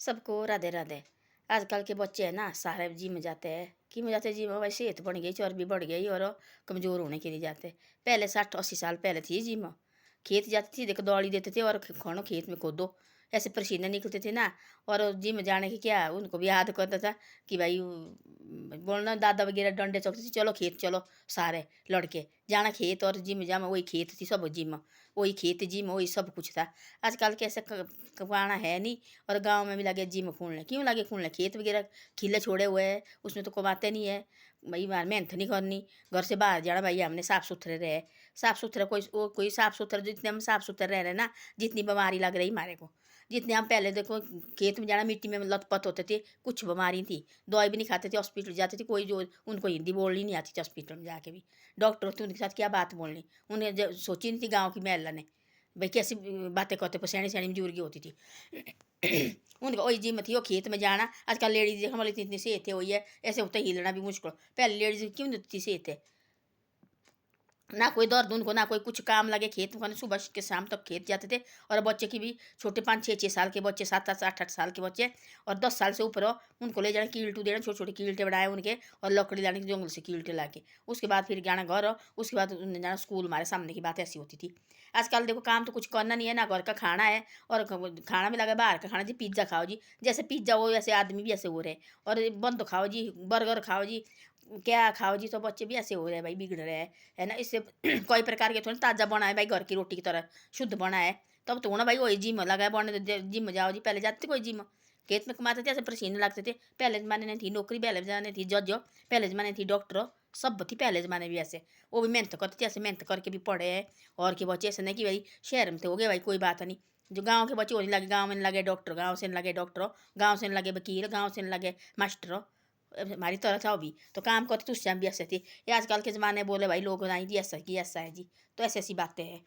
सबको राधे राधे। आजकल के बच्चे हैं ना सारे जिम जाते हैं। क्यों जाते हैं जिम? भाई सेहत बन गई, चर्बी बढ़ गई और कमज़ोर होने के लिए जाते। पहले 60-80 साल पहले थी जिम। खेत जाती थी, देखो दौड़ी देते थे और खानो खेत में खोदो, ऐसे पसीने निकलते थे ना। और जिम जाने की क्या उनको भी याद करता था कि भाई बोलना दादा वगैरह डंडे चौकते थे, चलो खेत चलो सारे लड़के जाना खेत। और जिम जामा वही खेत थी, सब जिम वही खेत जिम वही सब कुछ था। आजकल के ऐसे कमाना है नहीं। और गांव में भी लगे जिम खोलने, क्यों लगे खोलने? खेत वगैरह खिले छोड़े हुए हैं, उसमें तो कमाते नहीं है भाई। मार मेहनत नहीं करनी, घर से बाहर जाना भाई, हमने साफ़ सुथरे रहे। साफ़ सुथरा कोई साफ़ सुथरा, जितने हम साफ़ सुथरे रह रहे ना, जितनी बीमारी लग रही हमारे को। जितने हम पहले देखो खेत में जाना, मिट्टी में लथपथ होते थे, कुछ बीमारी थी, दवाई भी नहीं खाते थे, हॉस्पिटल जाते थे, कोई जो उनको हिंदी बोलनी नहीं आती थी हॉस्पिटल में जाके भी। डॉक्टर होते उनके साथ क्या बात बोलनी, उन्हें सोची नहीं थी गाँव की महिला ने भाई कैसी बातें करते, सैनी सैनी बुजुर्गी होती थी। उनका वही जिम थी, वो खेत में जाना। आजकल लेडीज देखने वाली इतनी सेहत है, वही है ऐसे होता है, हिलना भी मुश्किल। पहले लेडीज क्यों नहीं इतनी सेहत है ना, कोई दर्द उनको, ना कोई कुछ काम लगे खेत में, सुबह के शाम तक खेत जाते थे। और बच्चे की भी छोटे 5-6 साल के बच्चे, 7-8 साल के बच्चे और 10 साल से ऊपर हो, उनको ले जाना कील्टू देना, छोटे छोटे कील्टे बनाए उनके, और लकड़ी लाने के जंगल से कील्टे ला के, उसके बाद फिर जाना घर। उसके बाद उन्हें जाना स्कूल। हमारे सामने की बात ऐसी होती थी। आजकल देखो काम तो कुछ करना नहीं है ना, घर का खाना है। और खाना भी लगा बाहर का खाना जी, पिज्ज़ा खाओ जी, जैसे पिज्ज़ा हो वैसे आदमी भी ऐसे हो रहे। और बंद खाओ जी, बर्गर खाओ जी, क्या खाओ जी, तो बच्चे भी ऐसे हो रहे हैं भाई, बिगड़ रहे हैं, है ना। इससे कोई प्रकार के थोड़ा ताज़ा बना है भाई, घर की रोटी की तरह शुद्ध बना है। तब तो ना भाई वही जिम लगा है बने, तो जिम जाओ जी। पहले जाते थे कोई जिम, खेत में कमाते थे, ऐसे पसीने लगते थे। पहले ज़माने में थी नौकरी, पहले ज़माने थी जज, पहले ज़माने थी डॉक्टर, सब थी पहले ज़माने भी ऐसे। वो भी मेहनत करते थे, ऐसे मेहनत करके भी पढ़े हैं। और के बच्चे ऐसे नहीं कि भाई शहर में तो हो गए भाई कोई बात नहीं। जो गाँव के बच्चे होने लगे, गाँव में नहीं लगे डॉक्टर, गाँव से नहीं लगे डॉक्टर, गाँव से नहीं लगे वकील, गाँव से नहीं लगे मास्टर, हमारी तरह था भी तो काम करते तो उससे हम भी ऐसे थे। ये आजकल के ज़माने बोले भाई लोग नहीं जी ऐसा की ऐसा है जी, तो ऐसी ऐसी बातें हैं।